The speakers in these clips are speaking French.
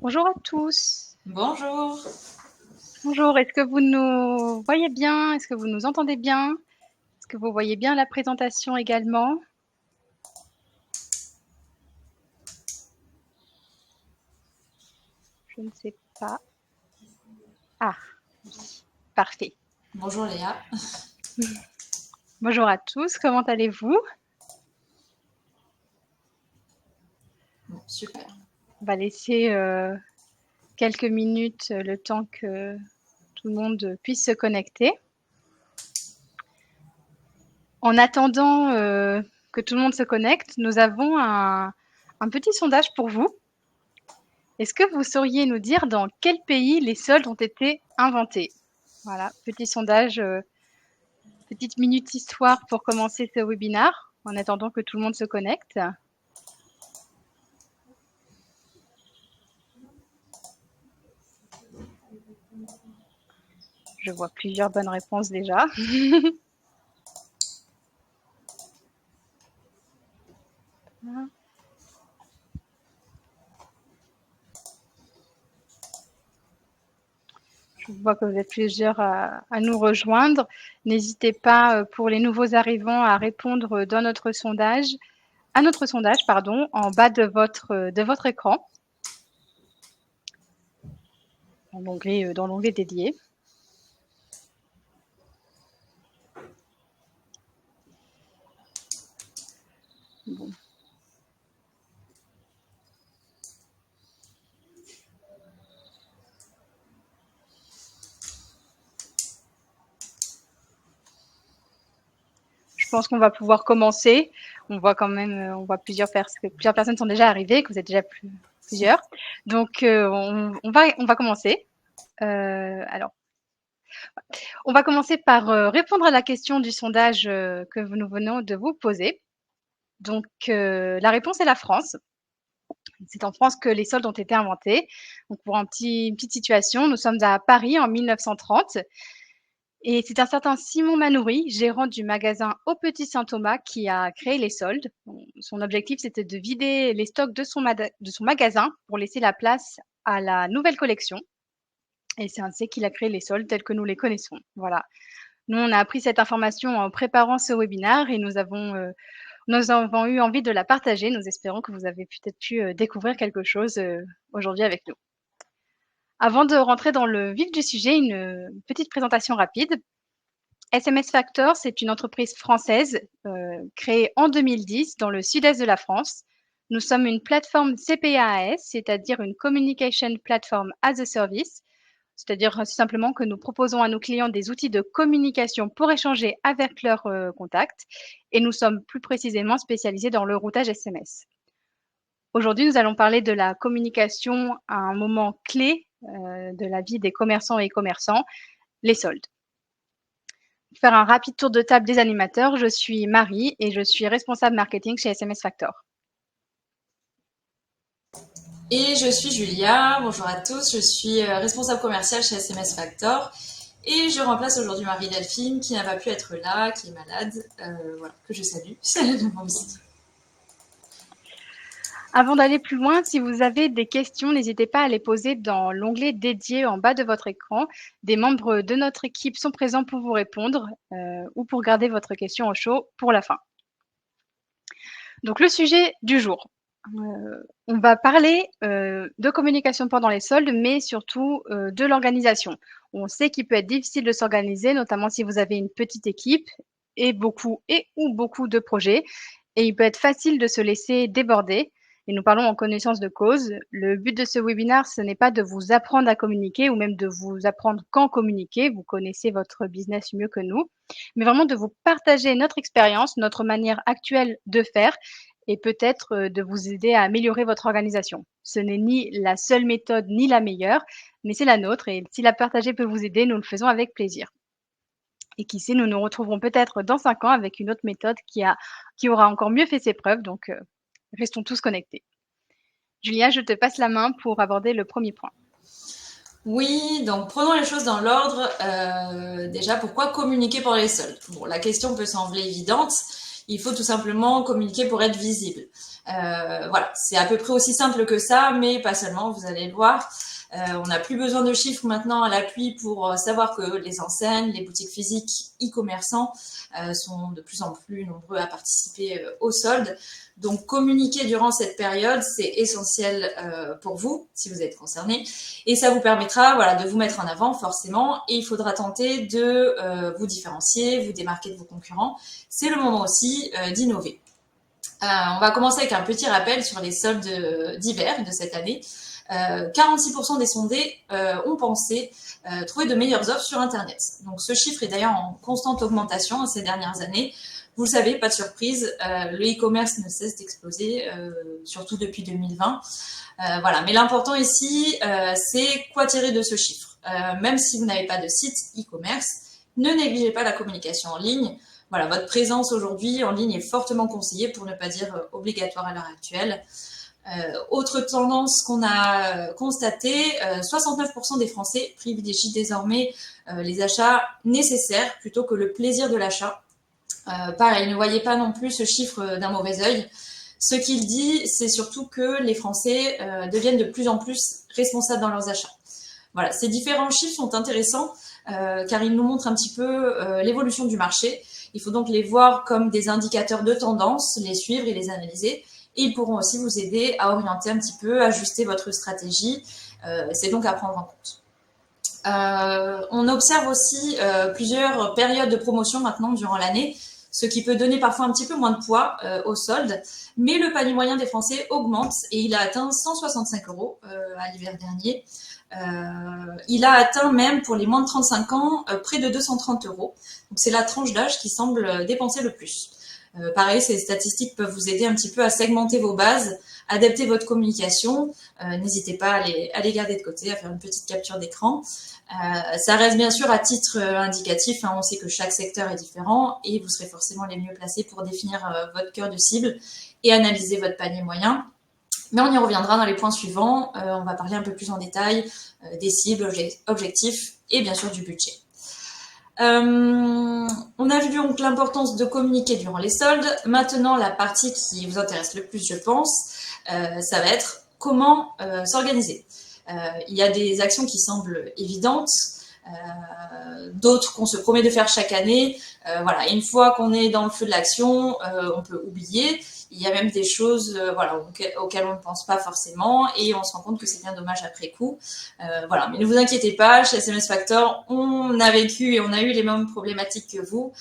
Bonjour à tous. Bonjour. Bonjour, est-ce que vous nous voyez bien? Est-ce que vous nous entendez bien? Est-ce que vous voyez bien la présentation également? Je ne sais pas. Ah, oui, parfait. Bonjour Léa. Bonjour à tous, comment allez-vous? Bon, super. On va laisser quelques minutes le temps que tout le monde puisse se connecter. En attendant que tout le monde se connecte, nous avons un petit sondage pour vous. Est-ce que vous sauriez nous dire dans quel pays les soldes ont été inventés? Voilà, petit sondage, petite minute histoire pour commencer ce webinaire, en attendant que tout le monde se connecte. Je vois plusieurs bonnes réponses déjà. Je vois que vous êtes plusieurs à nous rejoindre. N'hésitez pas pour les nouveaux arrivants à répondre dans notre sondage, à notre sondage, pardon, en bas de votre écran, dans l'onglet dédié. Bon. Je pense qu'on va pouvoir commencer. On voit quand même, on voit plusieurs personnes sont déjà arrivées, que vous êtes déjà plusieurs. Donc, on va commencer. Alors, on va commencer par répondre à la question du sondage que nous venons de vous poser. Donc, la réponse est la France. C'est en France que les soldes ont été inventés. Donc, pour une petite situation, nous sommes à Paris en 1930. Et c'est un certain Simon Manoury, gérant du magasin Au Petit Saint-Thomas, qui a créé les soldes. Son objectif, c'était de vider les stocks de son magasin pour laisser la place à la nouvelle collection. Et c'est ainsi qu'il a créé les soldes tels que nous les connaissons. Voilà. Nous, on a appris cette information en préparant ce webinaire et nous avons eu envie de la partager. Nous espérons que vous avez peut-être pu découvrir quelque chose aujourd'hui avec nous. Avant de rentrer dans le vif du sujet, une petite présentation rapide. SMS Factor, c'est une entreprise française créée en 2010 dans le sud-est de la France. Nous sommes une plateforme CPaaS, c'est-à-dire une Communication Platform as a Service, c'est-à-dire simplement que nous proposons à nos clients des outils de communication pour échanger avec leurs contacts et nous sommes plus précisément spécialisés dans le routage SMS. Aujourd'hui, nous allons parler de la communication à un moment clé de la vie des commerçants et commerçants, les soldes. Pour faire un rapide tour de table des animateurs, je suis Marie et je suis responsable marketing chez SMS Factor. Et je suis Julia. Bonjour à tous. Je suis responsable commerciale chez SMS Factor. Et je remplace aujourd'hui Marie-Delphine qui n'a pas pu être là, qui est malade. Voilà, que je salue. Avant d'aller plus loin, si vous avez des questions, n'hésitez pas à les poser dans l'onglet dédié en bas de votre écran. Des membres de notre équipe sont présents pour vous répondre ou pour garder votre question au chaud pour la fin. Donc le sujet du jour. On va parler de communication pendant les soldes, mais surtout de l'organisation. On sait qu'il peut être difficile de s'organiser, notamment si vous avez une petite équipe et ou beaucoup de projets. Et il peut être facile de se laisser déborder. Et nous parlons en connaissance de cause. Le but de ce webinaire, ce n'est pas de vous apprendre à communiquer ou même de vous apprendre quand communiquer. Vous connaissez votre business mieux que nous. Mais vraiment de vous partager notre expérience, notre manière actuelle de faire et peut-être de vous aider à améliorer votre organisation. Ce n'est ni la seule méthode ni la meilleure, mais c'est la nôtre et si la partager peut vous aider, nous le faisons avec plaisir. Et qui sait, nous nous retrouverons peut-être dans 5 ans avec une autre méthode qui aura encore mieux fait ses preuves, donc restons tous connectés. Julia, je te passe la main pour aborder le premier point. Oui, donc prenons les choses dans l'ordre. Déjà, pourquoi communiquer pendant les soldes? Bon, la question peut sembler évidente. Il faut tout simplement communiquer pour être visible. Voilà, c'est à peu près aussi simple que ça, mais pas seulement, vous allez le voir. On n'a plus besoin de chiffres maintenant à l'appui pour savoir que les enseignes, les boutiques physiques, e-commerçants sont de plus en plus nombreux à participer aux soldes. Donc communiquer durant cette période, c'est essentiel pour vous, si vous êtes concerné, et ça vous permettra voilà, de vous mettre en avant forcément, et il faudra tenter de vous différencier, vous démarquer de vos concurrents. C'est le moment aussi d'innover. On va commencer avec un petit rappel sur les soldes d'hiver de cette année. 46% des sondés ont pensé trouver de meilleures offres sur Internet. Donc ce chiffre est d'ailleurs en constante augmentation ces dernières années. Vous le savez, pas de surprise, le e-commerce ne cesse d'exploser, surtout depuis 2020. Voilà. Mais l'important ici, c'est quoi tirer de ce chiffre. Même si vous n'avez pas de site e-commerce, ne négligez pas la communication en ligne. Voilà, votre présence aujourd'hui en ligne est fortement conseillée, pour ne pas dire obligatoire à l'heure actuelle. Autre tendance qu'on a constatée, 69% des Français privilégient désormais les achats nécessaires plutôt que le plaisir de l'achat. Pareil, ne voyez pas non plus ce chiffre d'un mauvais œil. Ce qu'il dit, c'est surtout que les Français deviennent de plus en plus responsables dans leurs achats. Voilà, ces différents chiffres sont intéressants car ils nous montrent un petit peu l'évolution du marché. Il faut donc les voir comme des indicateurs de tendance, les suivre et les analyser. Et ils pourront aussi vous aider à orienter un petit peu, ajuster votre stratégie. C'est donc à prendre en compte. On observe aussi plusieurs périodes de promotion maintenant durant l'année, ce qui peut donner parfois un petit peu moins de poids aux soldes. Mais le panier moyen des Français augmente et il a atteint 165 euros à l'hiver dernier. Il a atteint même pour les moins de 35 ans près de 230 euros. Donc c'est la tranche d'âge qui semble dépenser le plus. Pareil, ces statistiques peuvent vous aider un petit peu à segmenter vos bases, adapter votre communication. N'hésitez pas à les garder de côté, à faire une petite capture d'écran. Ça reste bien sûr à titre indicatif. On sait que chaque secteur est différent et vous serez forcément les mieux placés pour définir votre cœur de cible et analyser votre panier moyen. Mais on y reviendra dans les points suivants. On va parler un peu plus en détail des cibles, objectifs et bien sûr du budget. On a vu donc l'importance de communiquer durant les soldes. Maintenant, la partie qui vous intéresse le plus, je pense, ça va être comment s'organiser. Il y a des actions qui semblent évidentes, d'autres qu'on se promet de faire chaque année. Voilà, une fois qu'on est dans le feu de l'action, on peut oublier. Il y a même des choses voilà, auxquelles on ne pense pas forcément et on se rend compte que c'est bien dommage après coup. Voilà, mais ne vous inquiétez pas, chez SMS Factor, on a vécu et on a eu les mêmes problématiques que vous.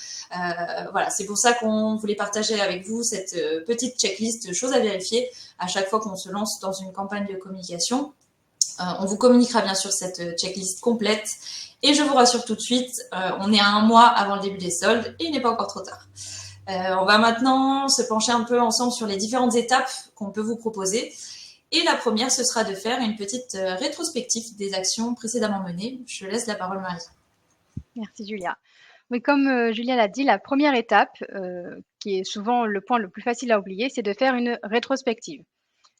Voilà, c'est pour ça qu'on voulait partager avec vous cette petite checklist de choses à vérifier à chaque fois qu'on se lance dans une campagne de communication. On vous communiquera bien sûr cette checklist complète. Et je vous rassure tout de suite, on est à un mois avant le début des soldes et il n'est pas encore trop tard. On va maintenant se pencher un peu ensemble sur les différentes étapes qu'on peut vous proposer. Et la première, ce sera de faire une petite rétrospective des actions précédemment menées. Je laisse la parole Marie. Merci Julia. Oui, comme Julia l'a dit, la première étape, qui est souvent le point le plus facile à oublier, c'est de faire une rétrospective.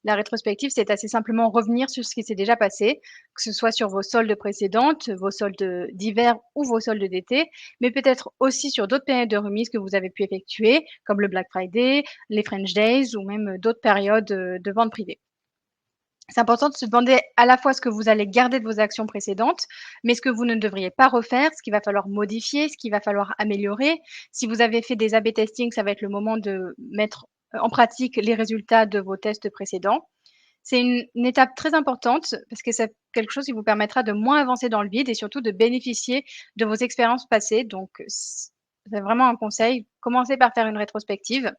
La rétrospective, c'est assez simplement revenir sur ce qui s'est déjà passé, que ce soit sur vos soldes précédentes, vos soldes d'hiver ou vos soldes d'été, mais peut-être aussi sur d'autres périodes de remise que vous avez pu effectuer, comme le Black Friday, les French Days ou même d'autres périodes de vente privée. C'est important de se demander à la fois ce que vous allez garder de vos actions précédentes, mais ce que vous ne devriez pas refaire, ce qu'il va falloir modifier, ce qu'il va falloir améliorer. Si vous avez fait des A/B testing, ça va être le moment de mettre en pratique les résultats de vos tests précédents. C'est une étape très importante parce que c'est quelque chose qui vous permettra de moins avancer dans le vide et surtout de bénéficier de vos expériences passées. Donc, c'est vraiment un conseil. Commencez par faire une rétrospective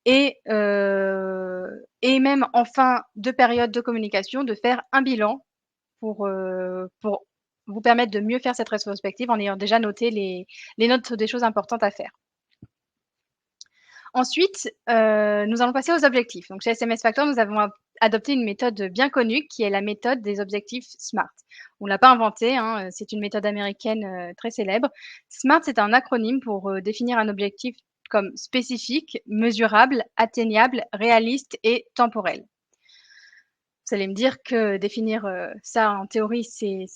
et même en fin de période de communication, de faire un bilan pour vous permettre de mieux faire cette rétrospective en ayant déjà noté les notes des choses importantes à faire. Ensuite, nous allons passer aux objectifs. Donc chez SMS Factor, nous avons adopté une méthode bien connue qui est la méthode des objectifs SMART. On ne l'a pas inventée, hein, c'est une méthode américaine très célèbre. SMART, c'est un acronyme pour définir un objectif comme spécifique, mesurable, atteignable, réaliste et temporel. Vous allez me dire que définir ça en théorie, c'est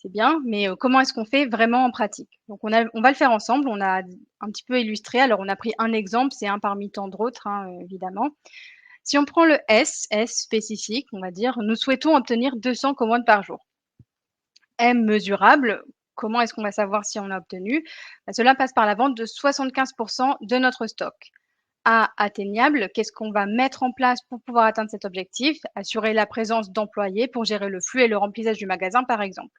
bien, mais comment est-ce qu'on fait vraiment en pratique? Donc on va le faire ensemble, on a un petit peu illustré. Alors on a pris un exemple, c'est un parmi tant d'autres, hein, évidemment. Si on prend le S spécifique, on va dire, nous souhaitons obtenir 200 commandes par jour. M mesurable, comment est-ce qu'on va savoir si on a obtenu? Bah, cela passe par la vente de 75 de notre stock. A atteignable, qu'est-ce qu'on va mettre en place pour pouvoir atteindre cet objectif? Assurer la présence d'employés pour gérer le flux et le remplissage du magasin, par exemple.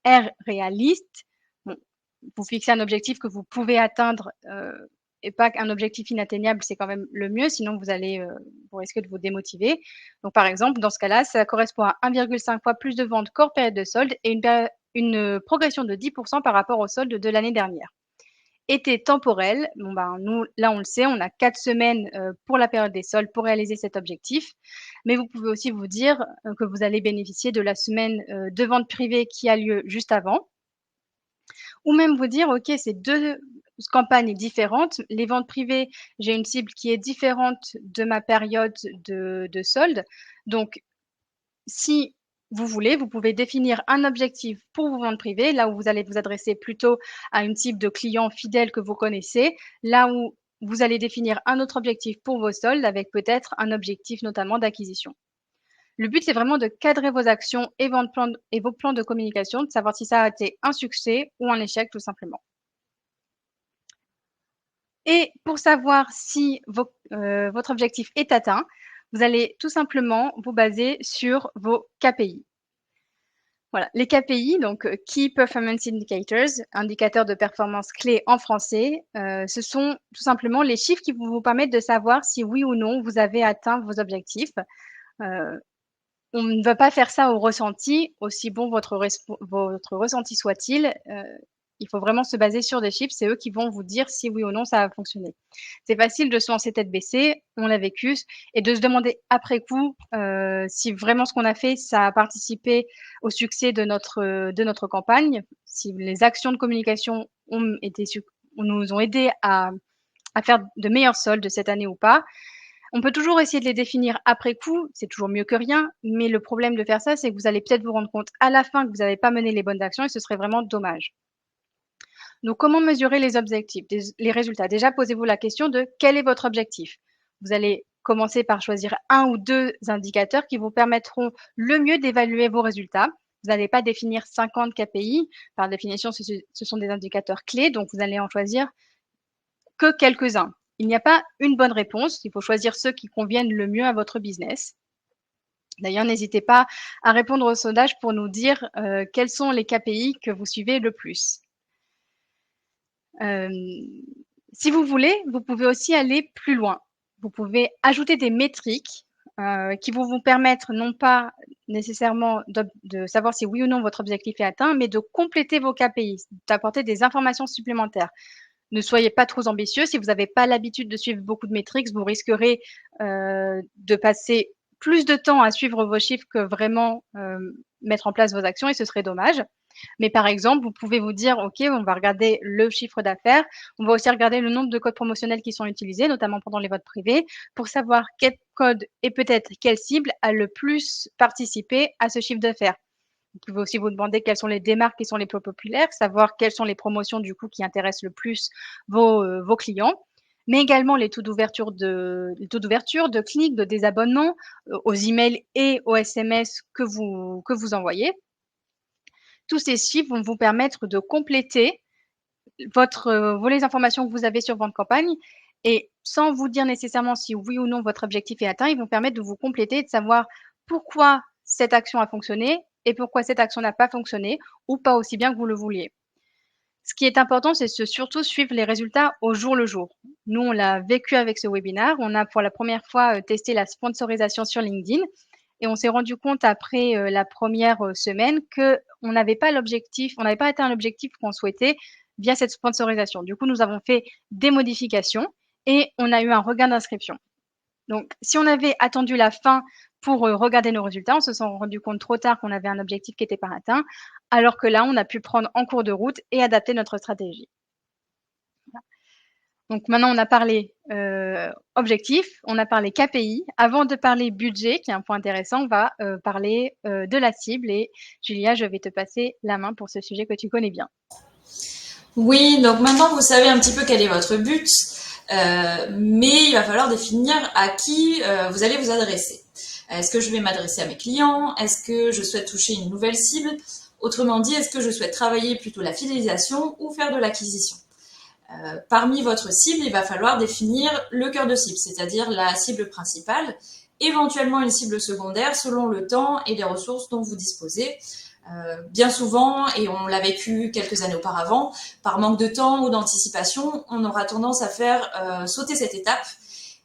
R réaliste, bon, vous fixez un objectif que vous pouvez atteindre et pas qu'un objectif inatteignable, c'est quand même le mieux, sinon vous risquez de vous démotiver. Donc par exemple, dans ce cas-là, ça correspond à 1,5 fois plus de ventes qu'hors période de solde et une progression de 10% par rapport au solde de l'année dernière. Été temporel, bon ben nous, là on le sait, on a 4 semaines pour la période des soldes pour réaliser cet objectif. Mais vous pouvez aussi vous dire que vous allez bénéficier de la semaine de vente privée qui a lieu juste avant. Ou même vous dire, OK, c'est 2 campagnes différentes. Les ventes privées, j'ai une cible qui est différente de ma période de solde. Donc si vous voulez, vous pouvez définir un objectif pour vos ventes privées, là où vous allez vous adresser plutôt à une type de client fidèle que vous connaissez, là où vous allez définir un autre objectif pour vos soldes avec peut-être un objectif notamment d'acquisition. Le but, c'est vraiment de cadrer vos actions et vos plans de communication, de savoir si ça a été un succès ou un échec tout simplement. Et pour savoir si votre objectif est atteint, vous allez tout simplement vous baser sur vos KPI. Voilà, les KPI, donc Key Performance Indicators, indicateurs de performance clés en français, ce sont tout simplement les chiffres qui vont vous permettre de savoir si oui ou non vous avez atteint vos objectifs. On ne va pas faire ça au ressenti, aussi bon votre ressenti soit-il. Il faut vraiment se baser sur des chiffres, c'est eux qui vont vous dire si oui ou non ça a fonctionné. C'est facile de se lancer tête baissée, on l'a vécu, et de se demander après coup si vraiment ce qu'on a fait, ça a participé au succès de notre campagne, si les actions de communication nous ont aidé à faire de meilleurs soldes cette année ou pas. On peut toujours essayer de les définir après coup, c'est toujours mieux que rien, mais le problème de faire ça, c'est que vous allez peut-être vous rendre compte à la fin que vous n'avez pas mené les bonnes actions et ce serait vraiment dommage. Donc, comment mesurer les objectifs, les résultats? Déjà, posez-vous la question de quel est votre objectif? Vous allez commencer par choisir un ou deux indicateurs qui vous permettront le mieux d'évaluer vos résultats. Vous n'allez pas définir 50 KPI. Par définition, ce sont des indicateurs clés, donc vous allez en choisir que quelques-uns. Il n'y a pas une bonne réponse, il faut choisir ceux qui conviennent le mieux à votre business. D'ailleurs, n'hésitez pas à répondre au sondage pour nous dire quels sont les KPI que vous suivez le plus. Si vous voulez, vous pouvez aussi aller plus loin. Vous pouvez ajouter des métriques qui vont vous permettre non pas nécessairement de savoir si oui ou non votre objectif est atteint, mais de compléter vos KPI, d'apporter des informations supplémentaires. Ne soyez pas trop ambitieux. Si vous n'avez pas l'habitude de suivre beaucoup de métriques, vous risquerez de passer plus de temps à suivre vos chiffres que vraiment mettre en place vos actions et ce serait dommage. Mais par exemple, vous pouvez vous dire, OK, on va regarder le chiffre d'affaires. On va aussi regarder le nombre de codes promotionnels qui sont utilisés, notamment pendant les votes privés, pour savoir quel code et peut-être quelle cible a le plus participé à ce chiffre d'affaires. Vous pouvez aussi vous demander quelles sont les démarques qui sont les plus populaires, savoir quelles sont les promotions du coup qui intéressent le plus vos clients, mais également les taux d'ouverture de clics, de désabonnements, aux emails et aux SMS que vous envoyez. Tous ces chiffres vont vous permettre de compléter les informations que vous avez sur votre campagne et sans vous dire nécessairement si oui ou non votre objectif est atteint, ils vont permettre de vous compléter et de savoir pourquoi cette action a fonctionné et pourquoi cette action n'a pas fonctionné ou pas aussi bien que vous le vouliez. Ce qui est important, c'est surtout suivre les résultats au jour le jour. Nous, on l'a vécu avec ce webinaire. On a pour la première fois testé la sponsorisation sur LinkedIn et on s'est rendu compte après la première semaine qu'on n'avait pas l'objectif, on n'avait pas atteint l'objectif qu'on souhaitait via cette sponsorisation. Du coup, nous avons fait des modifications et on a eu un regain d'inscription. Donc, si on avait attendu la fin pour regarder nos résultats, on se serait rendu compte trop tard qu'on avait un objectif qui n'était pas atteint, alors que là, on a pu prendre en cours de route et adapter notre stratégie. Donc maintenant, on a parlé objectif, on a parlé KPI. Avant de parler budget, qui est un point intéressant, on va parler de la cible. Et Julia, je vais te passer la main pour ce sujet que tu connais bien. Oui, donc maintenant vous savez un petit peu quel est votre but, mais il va falloir définir à qui vous allez vous adresser. Est-ce que je vais m'adresser à mes clients? Est-ce que je souhaite toucher une nouvelle cible? Autrement dit, est-ce que je souhaite travailler plutôt la fidélisation ou faire de l'acquisition? Parmi votre cible, il va falloir définir le cœur de cible, c'est-à-dire la cible principale, éventuellement une cible secondaire selon le temps et les ressources dont vous disposez. Bien souvent, et on l'a vécu quelques années auparavant, par manque de temps ou d'anticipation, on aura tendance à faire sauter cette étape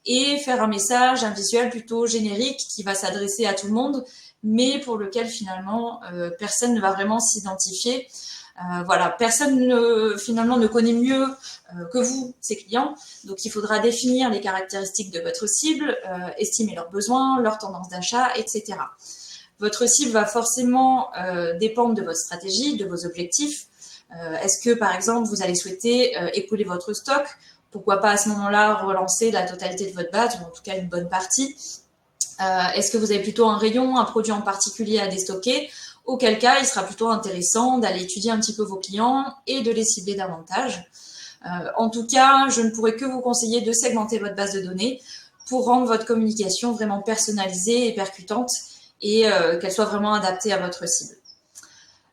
et faire un message, un visuel plutôt générique qui va s'adresser à tout le monde, mais pour lequel finalement personne ne va vraiment s'identifier. Voilà, personne finalement ne connaît mieux que vous, ses clients. Donc, il faudra définir les caractéristiques de votre cible, estimer leurs besoins, leurs tendances d'achat, etc. Votre cible va forcément dépendre de votre stratégie, de vos objectifs. Est-ce que, par exemple, vous allez souhaiter écouler votre stock? Pourquoi pas à ce moment-là relancer la totalité de votre base, ou en tout cas une bonne partie? Est-ce que vous avez plutôt un rayon, un produit en particulier à déstocker? Auquel cas, il sera plutôt intéressant d'aller étudier un petit peu vos clients et de les cibler davantage. En tout cas, je ne pourrais que vous conseiller de segmenter votre base de données pour rendre votre communication vraiment personnalisée et percutante et qu'elle soit vraiment adaptée à votre cible.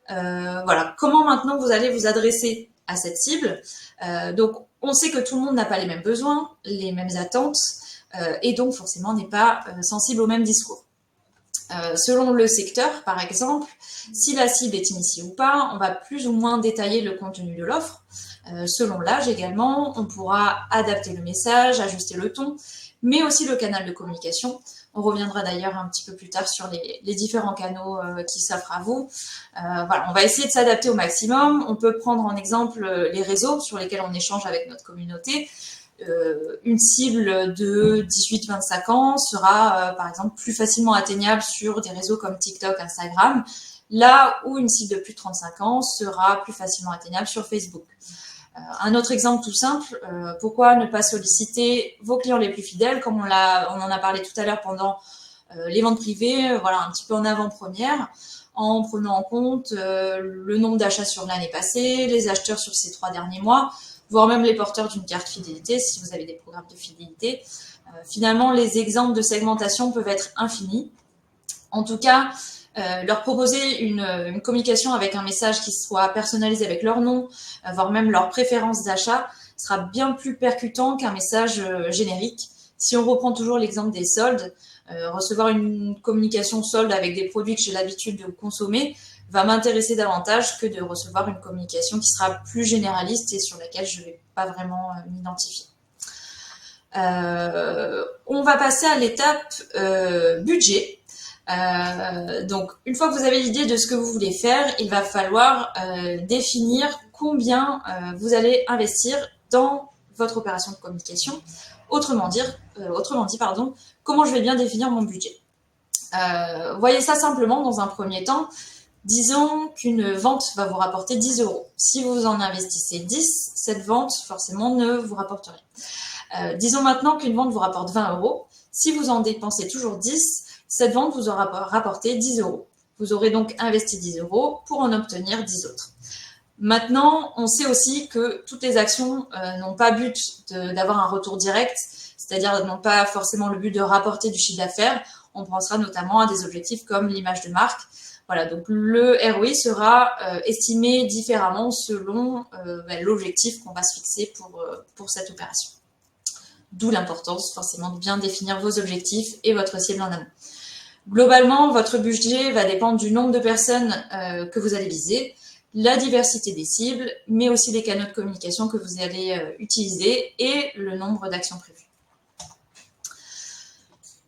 Voilà. Comment maintenant vous allez vous adresser à cette cible? Donc, on sait que tout le monde n'a pas les mêmes besoins, les mêmes attentes, et donc forcément n'est pas sensible au même discours. Selon le secteur, par exemple, si la cible est initiée ou pas, on va plus ou moins détailler le contenu de l'offre. Selon l'âge également, on pourra adapter le message, ajuster le ton, mais aussi le canal de communication. On reviendra d'ailleurs un petit peu plus tard sur les différents canaux qui s'offrent à vous. Voilà, on va essayer de s'adapter au maximum. On peut prendre en exemple les réseaux sur lesquels on échange avec notre communauté. Une cible de 18-25 ans sera par exemple plus facilement atteignable sur des réseaux comme TikTok, Instagram, là où une cible de plus de 35 ans sera plus facilement atteignable sur Facebook. Un autre exemple tout simple, pourquoi ne pas solliciter vos clients les plus fidèles, comme on en a parlé tout à l'heure pendant les ventes privées, voilà, un petit peu en avant-première, en prenant en compte le nombre d'achats sur l'année passée, les acheteurs sur ces 3 derniers mois, voire même les porteurs d'une carte fidélité, si vous avez des programmes de fidélité. Finalement, les exemples de segmentation peuvent être infinis. En tout cas, leur proposer une communication avec un message qui soit personnalisé avec leur nom, voire même leurs préférences d'achat, sera bien plus percutant qu'un message générique. Si on reprend toujours l'exemple des soldes, recevoir une communication solde avec des produits que j'ai l'habitude de consommer va m'intéresser davantage que de recevoir une communication qui sera plus généraliste et sur laquelle je ne vais pas vraiment m'identifier. On va passer à l'étape budget. Donc, une fois que vous avez l'idée de ce que vous voulez faire, il va falloir définir combien vous allez investir dans votre opération de communication. Autrement dit, comment je vais bien définir mon budget. Voyez ça simplement dans un premier temps. Disons qu'une vente va vous rapporter 10 euros. Si vous en investissez 10, cette vente forcément ne vous rapporte rien. Disons maintenant qu'une vente vous rapporte 20 euros. Si vous en dépensez toujours 10, cette vente vous aura rapporté 10 euros. Vous aurez donc investi 10 euros pour en obtenir 10 autres. Maintenant, on sait aussi que toutes les actions n'ont pas but d'avoir un retour direct, c'est-à-dire n'ont pas forcément le but de rapporter du chiffre d'affaires. On pensera notamment à des objectifs comme l'image de marque. Voilà, donc le ROI sera estimé différemment selon l'objectif qu'on va se fixer pour cette opération. D'où l'importance forcément de bien définir vos objectifs et votre cible en amont. Globalement, votre budget va dépendre du nombre de personnes que vous allez viser, la diversité des cibles, mais aussi des canaux de communication que vous allez utiliser et le nombre d'actions prévues.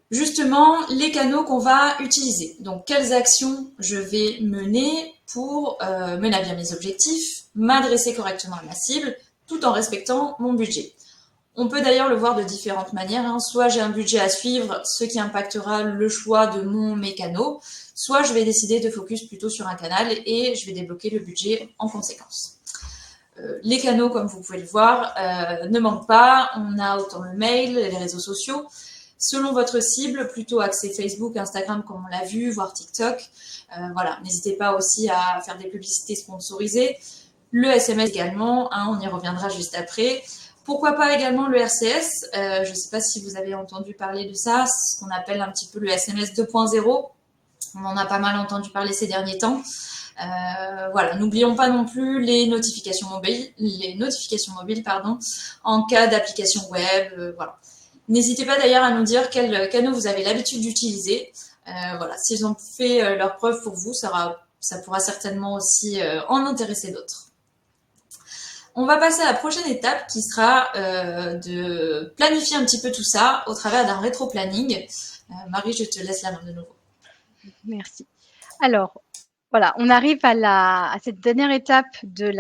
Justement, les canaux qu'on va utiliser. Donc, quelles actions je vais mener pour mener à bien mes objectifs, m'adresser correctement à ma cible, tout en respectant mon budget. On peut d'ailleurs le voir de différentes manières. Soit j'ai un budget à suivre, ce qui impactera le choix de mes canaux, soit je vais décider de focus plutôt sur un canal et je vais débloquer le budget en conséquence. Les canaux, comme vous pouvez le voir, ne manquent pas. On a autant le mail, les réseaux sociaux. Selon votre cible, plutôt axé Facebook, Instagram, comme on l'a vu, voire TikTok. Voilà, n'hésitez pas aussi à faire des publicités sponsorisées. Le SMS également, hein, on y reviendra juste après. Pourquoi pas également le RCS. Je ne sais pas si vous avez entendu parler de ça, ce qu'on appelle un petit peu le SMS 2.0. On en a pas mal entendu parler ces derniers temps. Voilà, n'oublions pas non plus les notifications mobiles, pardon, en cas d'application web. Voilà. N'hésitez pas d'ailleurs à nous dire quels canaux vous avez l'habitude d'utiliser. Voilà, s'ils ont fait leur preuve pour vous, ça pourra certainement aussi en intéresser d'autres. On va passer à la prochaine étape qui sera de planifier un petit peu tout ça au travers d'un rétro-planning. Marie, je te laisse la main de nouveau. Merci. Alors, voilà, on arrive à cette dernière étape de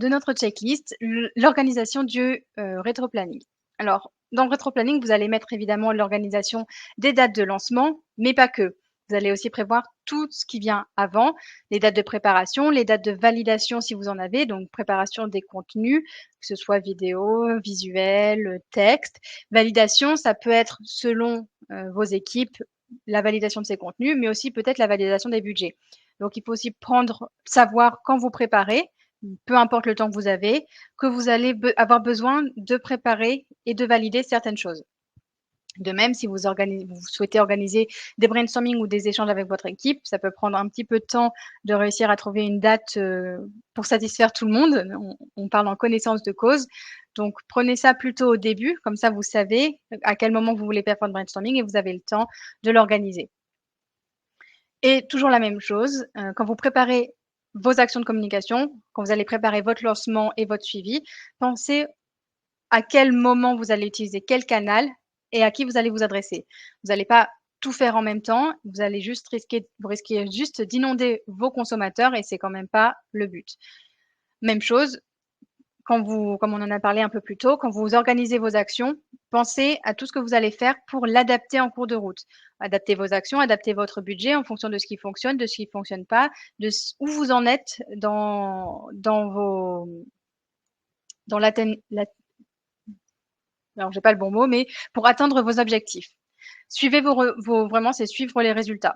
notre checklist, l'organisation du rétro-planning. Alors, dans le rétro-planning, vous allez mettre évidemment l'organisation des dates de lancement, mais pas que. Vous allez aussi prévoir tout ce qui vient avant, les dates de préparation, les dates de validation si vous en avez, donc préparation des contenus, que ce soit vidéo, visuel, texte. Validation, ça peut être selon vos équipes, la validation de ces contenus, mais aussi peut-être la validation des budgets. Donc, il faut aussi savoir quand vous préparez, peu importe le temps que vous avez, que vous allez avoir besoin de préparer et de valider certaines choses. De même, si vous souhaitez organiser des brainstorming ou des échanges avec votre équipe, ça peut prendre un petit peu de temps de réussir à trouver une date pour satisfaire tout le monde. On parle en connaissance de cause. Donc, prenez ça plutôt au début, comme ça vous savez à quel moment vous voulez faire votre brainstorming et vous avez le temps de l'organiser. Et toujours la même chose, quand vous préparez vos actions de communication, quand vous allez préparer votre lancement et votre suivi, pensez à quel moment vous allez utiliser quel canal et à qui vous allez vous adresser. Vous n'allez pas tout faire en même temps, vous risquez juste d'inonder vos consommateurs et c'est quand même pas le but. Même chose, comme on en a parlé un peu plus tôt, quand vous organisez vos actions, pensez à tout ce que vous allez faire pour l'adapter en cours de route. Adaptez vos actions, adaptez votre budget en fonction de ce qui fonctionne, de ce qui ne fonctionne pas, où vous en êtes dans alors j'ai pas le bon mot, mais pour atteindre vos objectifs. Suivez vraiment, c'est suivre les résultats.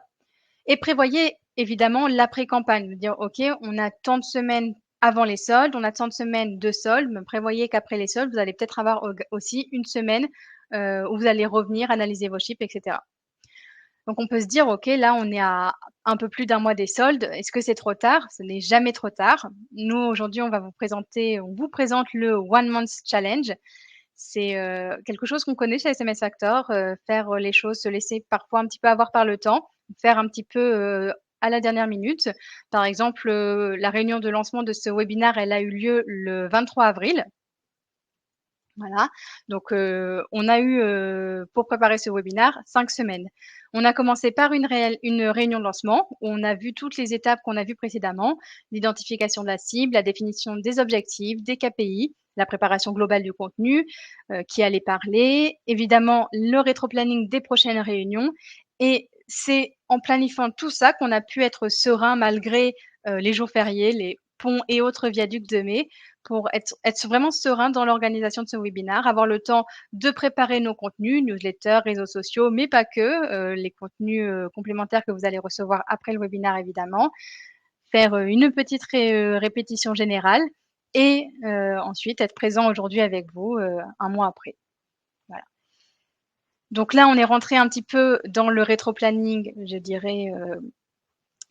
Et prévoyez évidemment l'après-campagne. Dire, OK, on a tant de semaines avant les soldes, on a tant de semaines de soldes, mais prévoyez qu'après les soldes, vous allez peut-être avoir aussi une semaine où vous allez revenir, analyser vos chiffres, etc. Donc on peut se dire, OK, là on est à un peu plus d'un mois des soldes. Est-ce que c'est trop tard? Ce n'est jamais trop tard. Nous, aujourd'hui, on vous présente le One Month Challenge. C'est quelque chose qu'on connaît chez SMS Factor, faire les choses, se laisser parfois un petit peu avoir par le temps, faire un petit peu à la dernière minute. Par exemple, la réunion de lancement de ce webinaire, elle a eu lieu le 23 avril. Voilà, donc on a eu, pour préparer ce webinaire, 5 semaines. On a commencé par une réunion de lancement où on a vu toutes les étapes qu'on a vues précédemment, l'identification de la cible, la définition des objectifs, des KPI, la préparation globale du contenu, qui allait parler, évidemment le rétro-planning des prochaines réunions et c'est en planifiant tout ça qu'on a pu être serein malgré, les jours fériés, les ponts et autres viaducs de mai pour être vraiment serein dans l'organisation de ce webinaire, avoir le temps de préparer nos contenus, newsletters, réseaux sociaux, mais pas que, les contenus complémentaires que vous allez recevoir après le webinaire évidemment, faire une petite répétition générale et ensuite être présent aujourd'hui avec vous un mois après. Voilà. Donc là, on est rentré un petit peu dans le rétro-planning, je dirais,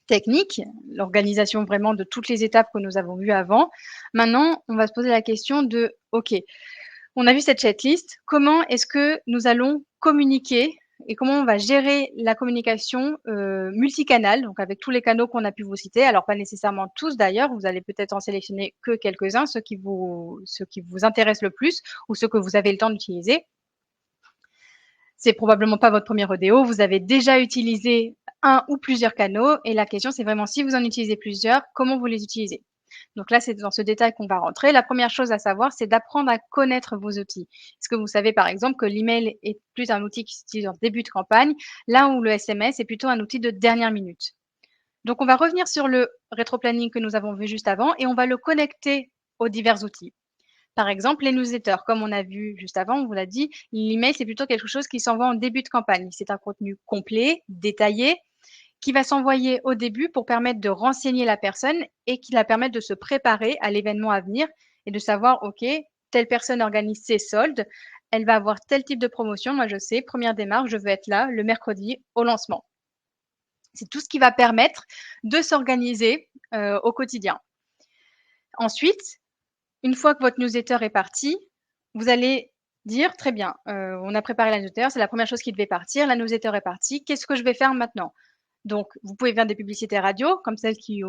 technique, l'organisation vraiment de toutes les étapes que nous avons vues avant. Maintenant, on va se poser la question de, OK, on a vu cette checklist, comment est-ce que nous allons communiquer et comment on va gérer la communication multicanal, donc avec tous les canaux qu'on a pu vous citer. Alors, pas nécessairement tous d'ailleurs, vous allez peut-être en sélectionner que quelques-uns, ceux qui vous intéressent le plus ou ceux que vous avez le temps d'utiliser. C'est probablement pas votre premier rodéo, vous avez déjà utilisé un ou plusieurs canaux et la question c'est vraiment si vous en utilisez plusieurs, comment vous les utilisez. Donc là, c'est dans ce détail qu'on va rentrer. La première chose à savoir, c'est d'apprendre à connaître vos outils. Est-ce que vous savez par exemple que l'email est plus un outil qui s'utilise en début de campagne, là où le SMS est plutôt un outil de dernière minute. Donc on va revenir sur le rétro-planning que nous avons vu juste avant et on va le connecter aux divers outils. Par exemple, les newsletters, comme on a vu juste avant, on vous l'a dit, l'email, c'est plutôt quelque chose qui s'envoie en début de campagne. C'est un contenu complet, détaillé, qui va s'envoyer au début pour permettre de renseigner la personne et qui la permettre de se préparer à l'événement à venir et de savoir, OK, telle personne organise ses soldes, elle va avoir tel type de promotion. Moi, je sais, première démarche, je veux être là le mercredi au lancement. C'est tout ce qui va permettre de s'organiser au quotidien. Ensuite, une fois que votre newsletter est parti, vous allez dire, très bien, on a préparé la newsletter, c'est la première chose qui devait partir, la newsletter est partie, qu'est-ce que je vais faire maintenant? Donc, vous pouvez faire des publicités radio, comme celles qui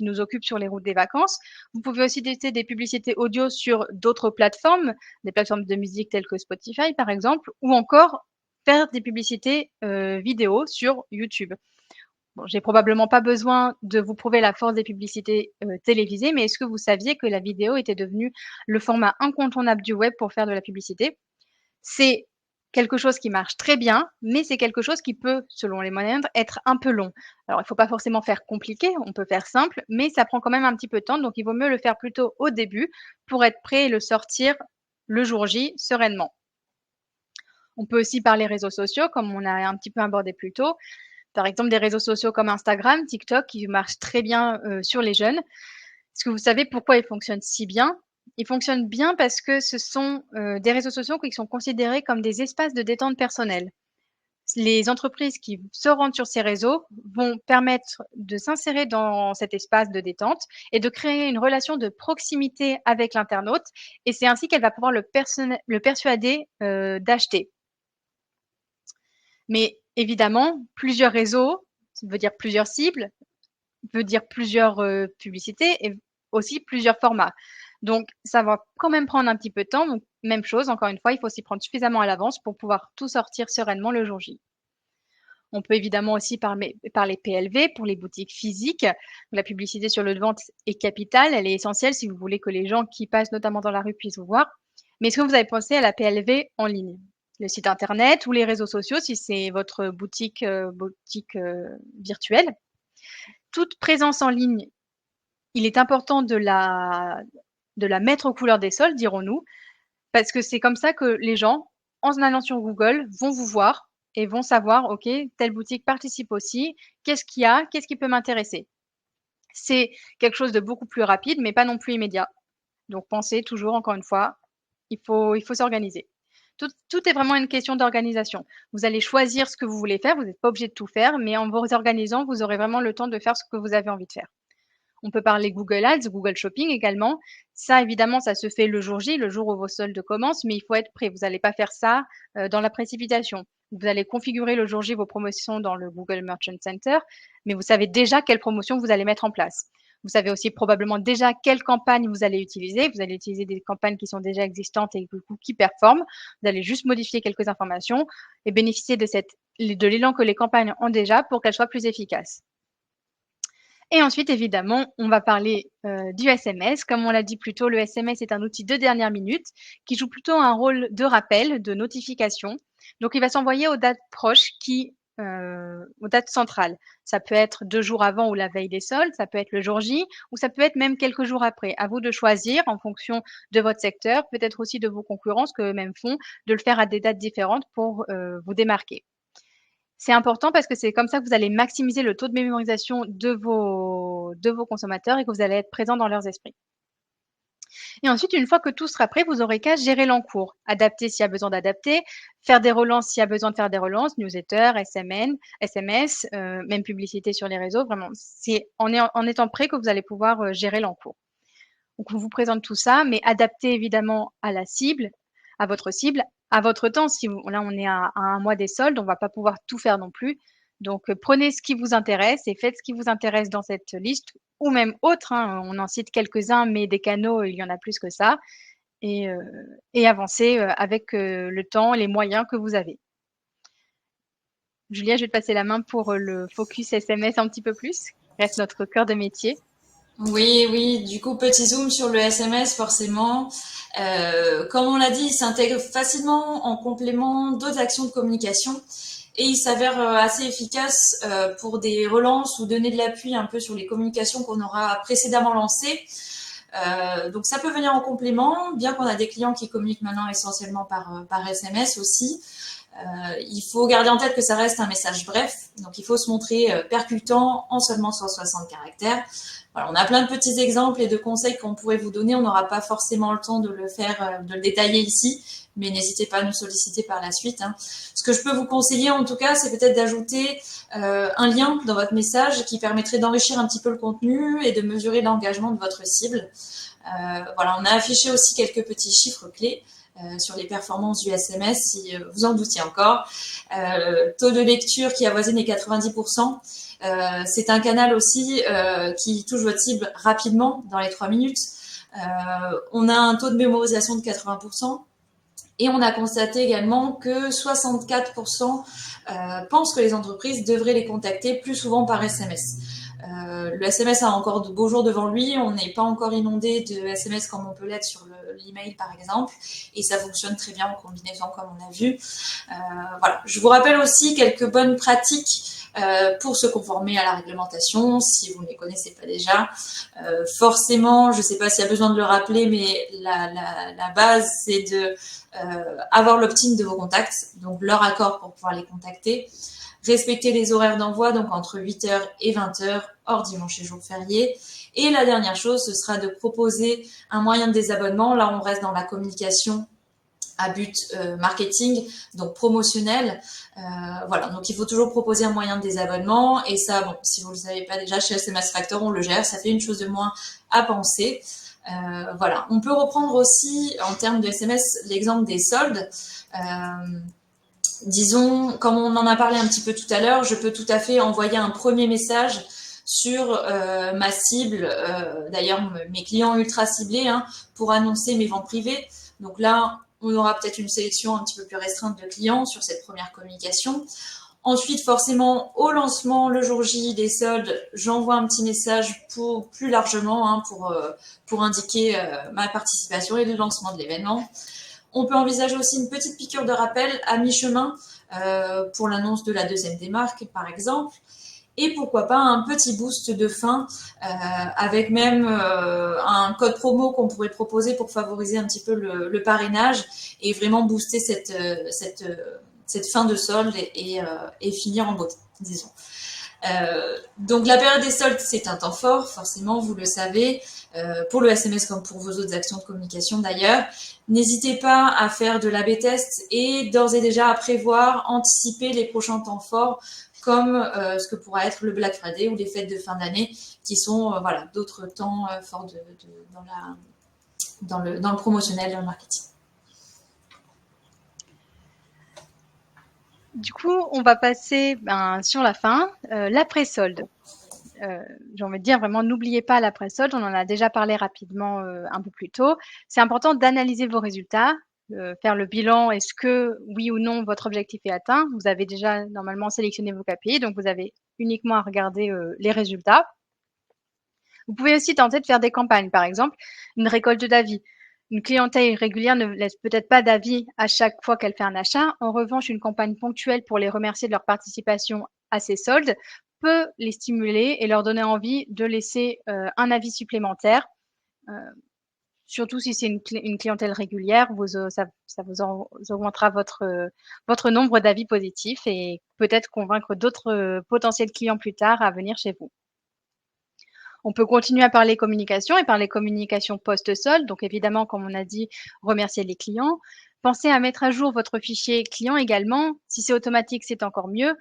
nous occupent sur les routes des vacances. Vous pouvez aussi tester des publicités audio sur d'autres plateformes, des plateformes de musique telles que Spotify, par exemple, ou encore faire des publicités vidéo sur YouTube. Bon, j'ai probablement pas besoin de vous prouver la force des publicités télévisées, mais est-ce que vous saviez que la vidéo était devenue le format incontournable du web pour faire de la publicité? C'est quelque chose qui marche très bien, mais c'est quelque chose qui peut, selon les moyens, être un peu long. Alors, il ne faut pas forcément faire compliqué, on peut faire simple, mais ça prend quand même un petit peu de temps, donc il vaut mieux le faire plutôt au début pour être prêt et le sortir le jour J sereinement. On peut aussi parler réseaux sociaux, comme on a un petit peu abordé plus tôt. Par exemple, des réseaux sociaux comme Instagram, TikTok, qui marchent très bien sur les jeunes. Est-ce que vous savez pourquoi ils fonctionnent si bien? Ils fonctionnent bien parce que ce sont des réseaux sociaux qui sont considérés comme des espaces de détente personnelle. Les entreprises qui se rendent sur ces réseaux vont permettre de s'insérer dans cet espace de détente et de créer une relation de proximité avec l'internaute. Et c'est ainsi qu'elle va pouvoir le persuader d'acheter. Mais évidemment, plusieurs réseaux, ça veut dire plusieurs cibles, veut dire plusieurs publicités et aussi plusieurs formats. Donc, ça va quand même prendre un petit peu de temps. Donc, même chose, encore une fois, il faut s'y prendre suffisamment à l'avance pour pouvoir tout sortir sereinement le jour J. On peut évidemment aussi parler PLV pour les boutiques physiques. La publicité sur le devant est capitale, elle est essentielle si vous voulez que les gens qui passent notamment dans la rue puissent vous voir. Mais est-ce que vous avez pensé à la PLV en ligne? Le site internet ou les réseaux sociaux si c'est votre boutique virtuelle. Toute présence en ligne, il est important de la mettre aux couleurs des soldes, dirons-nous, parce que c'est comme ça que les gens, en allant sur Google, vont vous voir et vont savoir, OK, telle boutique participe aussi, qu'est-ce qu'il y a, qu'est-ce qui peut m'intéresser? C'est quelque chose de beaucoup plus rapide, mais pas non plus immédiat. Donc pensez toujours, encore une fois, il faut s'organiser. Tout est vraiment une question d'organisation. Vous allez choisir ce que vous voulez faire, vous n'êtes pas obligé de tout faire, mais en vous organisant, vous aurez vraiment le temps de faire ce que vous avez envie de faire. On peut parler Google Ads, Google Shopping également. Ça, évidemment, ça se fait le jour J, le jour où vos soldes commencent, mais il faut être prêt. Vous n'allez pas faire ça dans la précipitation. Vous allez configurer le jour J vos promotions dans le Google Merchant Center, mais vous savez déjà quelles promotions vous allez mettre en place. Vous savez aussi probablement déjà quelles campagnes vous allez utiliser. Vous allez utiliser des campagnes qui sont déjà existantes et du coup qui performent. Vous allez juste modifier quelques informations et bénéficier de l'élan que les campagnes ont déjà pour qu'elles soient plus efficaces. Et ensuite, évidemment, on va parler du SMS. Comme on l'a dit plus tôt, le SMS est un outil de dernière minute qui joue plutôt un rôle de rappel, de notification. Donc, il va s'envoyer aux dates proches aux dates centrales. Ça peut être 2 jours avant ou la veille des soldes, ça peut être le jour J ou ça peut être même quelques jours après. À vous de choisir en fonction de votre secteur, peut-être aussi de vos concurrents, ce qu'eux-mêmes font, de le faire à des dates différentes pour vous démarquer. C'est important parce que c'est comme ça que vous allez maximiser le taux de mémorisation de vos consommateurs et que vous allez être présent dans leurs esprits. Et ensuite, une fois que tout sera prêt, vous aurez qu'à gérer l'encours, adapter s'il y a besoin d'adapter, faire des relances s'il y a besoin de faire des relances, newsletter, SMS, même publicité sur les réseaux. Vraiment, c'est en étant prêt que vous allez pouvoir gérer l'encours. Donc, on vous présente tout ça, mais adapté évidemment à la cible, à votre cible, à votre temps. Là, on est à un mois des soldes, on ne va pas pouvoir tout faire non plus. Donc, prenez ce qui vous intéresse et faites ce qui vous intéresse dans cette liste ou même autre. Hein. On en cite quelques-uns, mais des canaux, il y en a plus que ça. Et, avancez avec le temps, les moyens que vous avez. Julia, je vais te passer la main pour le focus SMS un petit peu plus. Reste notre cœur de métier. Oui, oui, du coup, petit zoom sur le SMS, forcément. Comme on l'a dit, il s'intègre facilement en complément d'autres actions de communication et il s'avère assez efficace pour des relances ou donner de l'appui un peu sur les communications qu'on aura précédemment lancées. Donc ça peut venir en complément, bien qu'on a des clients qui communiquent maintenant essentiellement par SMS aussi. Il faut garder en tête que ça reste un message bref, donc il faut se montrer percutant en seulement 160 caractères. Voilà, on a plein de petits exemples et de conseils qu'on pourrait vous donner. On n'aura pas forcément le temps de le faire, de le détailler ici, mais n'hésitez pas à nous solliciter par la suite. Ce que je peux vous conseiller en tout cas, c'est peut-être d'ajouter un lien dans votre message qui permettrait d'enrichir un petit peu le contenu et de mesurer l'engagement de votre cible. Voilà, on a affiché aussi quelques petits chiffres clés sur les performances du SMS, si vous en doutiez encore. Taux de lecture qui avoisine les 90%. C'est un canal aussi qui touche votre cible rapidement, dans les 3 minutes. On a un taux de mémorisation de 80%. Et on a constaté également que 64% pensent que les entreprises devraient les contacter plus souvent par SMS. Le SMS a encore de beaux jours devant lui. On n'est pas encore inondé de SMS comme on peut l'être sur l'email par exemple, et ça fonctionne très bien en combinaison comme on a vu. Voilà. Je vous rappelle aussi quelques bonnes pratiques pour se conformer à la réglementation, si vous ne les connaissez pas déjà. Forcément, je ne sais pas s'il y a besoin de le rappeler, mais la base, c'est de avoir l'opt-in de vos contacts, donc leur accord pour pouvoir les contacter. Respecter les horaires d'envoi, donc entre 8h et 20h, hors dimanche et jour férié. Et la dernière chose, ce sera de proposer un moyen de désabonnement. Là, on reste dans la communication à but marketing, donc promotionnel. Voilà, donc il faut toujours proposer un moyen de désabonnement. Et ça, bon, si vous ne le savez pas déjà, chez SMS Factor, on le gère. Ça fait une chose de moins à penser. Voilà, on peut reprendre aussi, en termes de SMS, l'exemple des soldes. Disons, comme on en a parlé un petit peu tout à l'heure, je peux tout à fait envoyer un premier message sur ma cible, d'ailleurs mes clients ultra ciblés, pour annoncer mes ventes privées. Donc là, on aura peut-être une sélection un petit peu plus restreinte de clients sur cette première communication. Ensuite, forcément, au lancement, le jour J des soldes, j'envoie un petit message pour plus largement pour indiquer ma participation et le lancement de l'événement. On peut envisager aussi une petite piqûre de rappel à mi-chemin pour l'annonce de la deuxième démarque, par exemple. Et pourquoi pas un petit boost de fin avec même un code promo qu'on pourrait proposer pour favoriser un petit peu le parrainage et vraiment booster cette fin de solde et finir en beauté, disons. Donc la période des soldes, c'est un temps fort, forcément, vous le savez, pour le SMS comme pour vos autres actions de communication d'ailleurs. N'hésitez pas à faire de l'A/B test et d'ores et déjà à prévoir, anticiper les prochains temps forts comme ce que pourra être le Black Friday ou les fêtes de fin d'année qui sont voilà, d'autres temps forts dans le promotionnel, dans le marketing. Du coup, on va passer sur la fin, l'après-solde. J'ai envie de dire vraiment, n'oubliez pas l'après-solde, on en a déjà parlé rapidement un peu plus tôt. C'est important d'analyser vos résultats, faire le bilan, est-ce que oui ou non votre objectif est atteint. Vous avez déjà normalement sélectionné vos KPI, donc vous avez uniquement à regarder les résultats. Vous pouvez aussi tenter de faire des campagnes, par exemple, une récolte d'avis. Une clientèle régulière ne laisse peut-être pas d'avis à chaque fois qu'elle fait un achat. En revanche, une campagne ponctuelle pour les remercier de leur participation à ces soldes peut les stimuler et leur donner envie de laisser un avis supplémentaire. Surtout si c'est une clientèle régulière, ça vous augmentera votre nombre d'avis positifs et peut-être convaincre d'autres potentiels clients plus tard à venir chez vous. On peut continuer à parler communication et parler communication post-solde. Donc évidemment, comme on a dit, remercier les clients. Pensez à mettre à jour votre fichier client également. Si c'est automatique, c'est encore mieux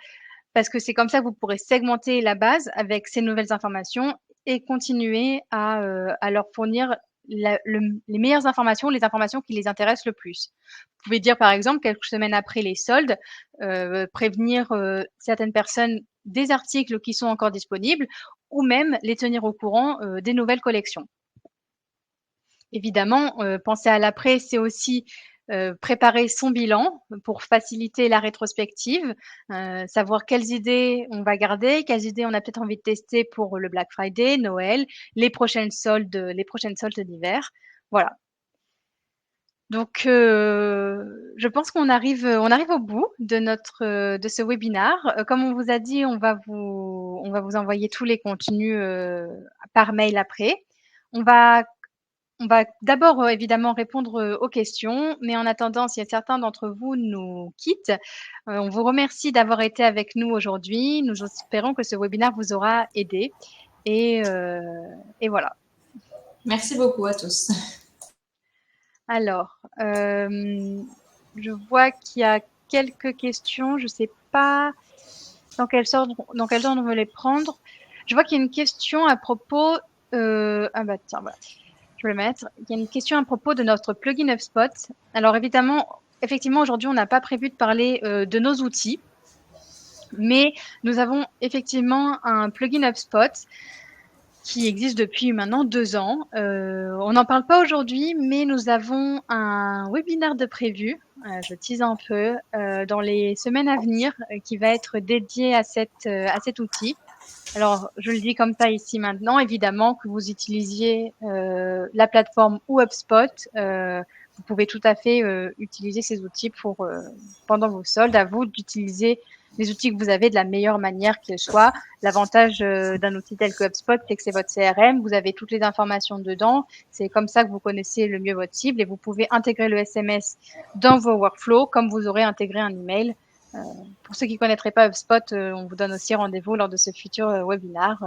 parce que c'est comme ça que vous pourrez segmenter la base avec ces nouvelles informations et continuer à leur fournir les meilleures informations, les informations qui les intéressent le plus. Vous pouvez dire par exemple, quelques semaines après les soldes, prévenir certaines personnes des articles qui sont encore disponibles ou même les tenir au courant des nouvelles collections. Évidemment, penser à l'après, c'est aussi préparer son bilan pour faciliter la rétrospective, savoir quelles idées on va garder, quelles idées on a peut-être envie de tester pour le Black Friday, Noël, les prochaines soldes d'hiver. Voilà. Donc, je pense qu'on arrive au bout de de ce webinaire. Comme on vous a dit, on va vous envoyer tous les contenus par mail après. On va On va d'abord, évidemment répondre, aux questions, mais en attendant, si certains d'entre vous nous quittent, on vous remercie d'avoir été avec nous aujourd'hui. Nous espérons que ce webinaire vous aura aidé et heu et voilà. Merci beaucoup à tous. Alors, je vois qu'il y a quelques questions, je ne sais pas dans quel ordre on veut les prendre. Je vois qu'il y a une question à propos, ah bah tiens, voilà. Je vais le mettre. Il y a une question à propos de notre plugin HubSpot. Alors évidemment, effectivement, aujourd'hui, on n'a pas prévu de parler de nos outils, mais nous avons effectivement un plugin HubSpot qui existe depuis maintenant 2 ans. On n'en parle pas aujourd'hui, mais nous avons un webinaire de prévu, je tease un peu, dans les semaines à venir, qui va être dédié à cet outil. Alors, je le dis comme ça ici maintenant, évidemment, que vous utilisiez la plateforme ou HubSpot, vous pouvez tout à fait utiliser ces outils pendant vos soldes. À vous d'utiliser les outils que vous avez de la meilleure manière qu'ils soient. L'avantage d'un outil tel que HubSpot, c'est que c'est votre CRM, vous avez toutes les informations dedans. C'est comme ça que vous connaissez le mieux votre cible et vous pouvez intégrer le SMS dans vos workflows comme vous aurez intégré un email. Pour ceux qui ne connaîtraient pas HubSpot, on vous donne aussi rendez-vous lors de ce futur webinaire.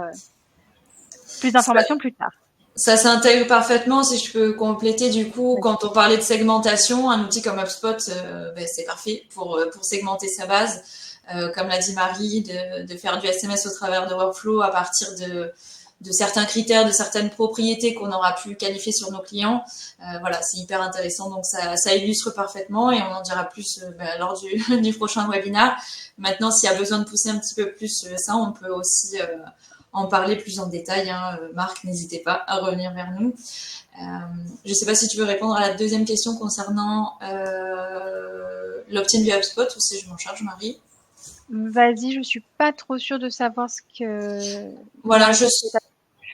Plus d'informations plus tard. Ça s'intègre parfaitement, si je peux compléter du coup, quand on parlait de segmentation, un outil comme HubSpot, c'est parfait pour segmenter sa base. Comme l'a dit Marie, de faire du SMS au travers de workflow à partir de certains critères, de certaines propriétés qu'on aura pu qualifier sur nos clients. Voilà, c'est hyper intéressant. Donc ça illustre parfaitement et on en dira plus lors du prochain webinaire. Maintenant, s'il y a besoin de pousser un petit peu plus ça, on peut aussi en parler plus en détail. Marc, n'hésitez pas à revenir vers nous. Je ne sais pas si tu veux répondre à la deuxième question concernant l'opt-in du HubSpot ou si je m'en charge, Marie. Vas-y, je suis pas trop sûre de savoir ce que. Voilà,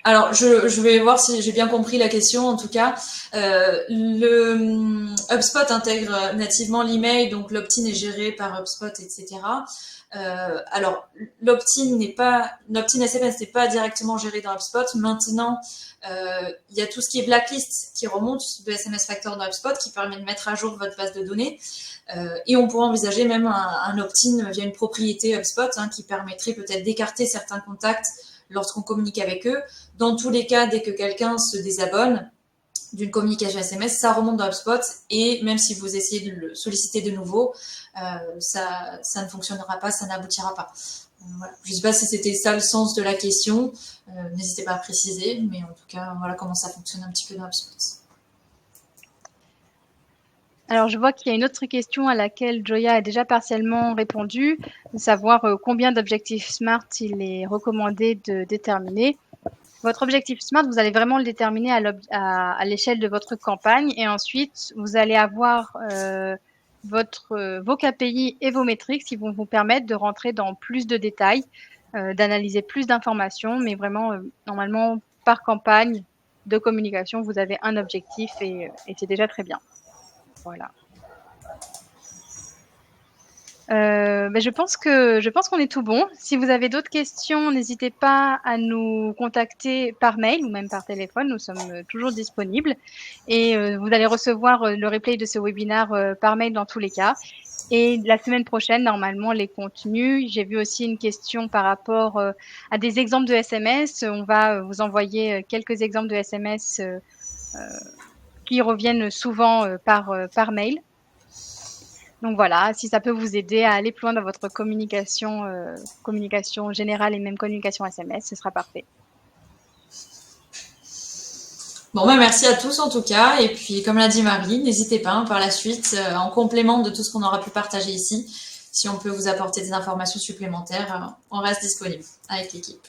alors, je vais voir si j'ai bien compris la question. En tout cas, le HubSpot intègre nativement l'email, donc l'opt-in est géré par HubSpot, etc. Alors, l'opt-in SMS n'est pas directement géré dans HubSpot. Maintenant, il y a tout ce qui est blacklist qui remonte de SMS Factor dans HubSpot qui permet de mettre à jour votre base de données. Et on pourrait envisager même un opt-in via une propriété HubSpot qui permettrait peut-être d'écarter certains contacts lorsqu'on communique avec eux. Dans tous les cas, dès que quelqu'un se désabonne d'une communication SMS, ça remonte dans HubSpot et même si vous essayez de le solliciter de nouveau, ça ne fonctionnera pas, ça n'aboutira pas. Voilà. Je ne sais pas si c'était ça le sens de la question, n'hésitez pas à préciser, mais en tout cas, voilà comment ça fonctionne un petit peu dans HubSpot. Alors, je vois qu'il y a une autre question à laquelle Joya a déjà partiellement répondu, de savoir combien d'objectifs SMART il est recommandé de déterminer. Votre objectif SMART, vous allez vraiment le déterminer à l'échelle de votre campagne et ensuite, vous allez avoir vos KPI et vos métriques qui vont vous permettre de rentrer dans plus de détails, d'analyser plus d'informations, mais vraiment, normalement, par campagne de communication, vous avez un objectif et c'est déjà très bien. Voilà. Je pense qu'on est tout bon. Si vous avez d'autres questions, n'hésitez pas à nous contacter par mail ou même par téléphone. Nous sommes toujours disponibles et vous allez recevoir le replay de ce webinaire par mail dans tous les cas. Et la semaine prochaine, normalement, les contenus. J'ai vu aussi une question par rapport à des exemples de SMS. On va vous envoyer quelques exemples de SMS qui reviennent souvent par mail. Donc voilà, si ça peut vous aider à aller plus loin dans votre communication générale et même communication SMS, ce sera parfait. Bon, merci à tous en tout cas. Et puis, comme l'a dit Marie, n'hésitez pas par la suite, en complément de tout ce qu'on aura pu partager ici, si on peut vous apporter des informations supplémentaires, on reste disponible avec l'équipe.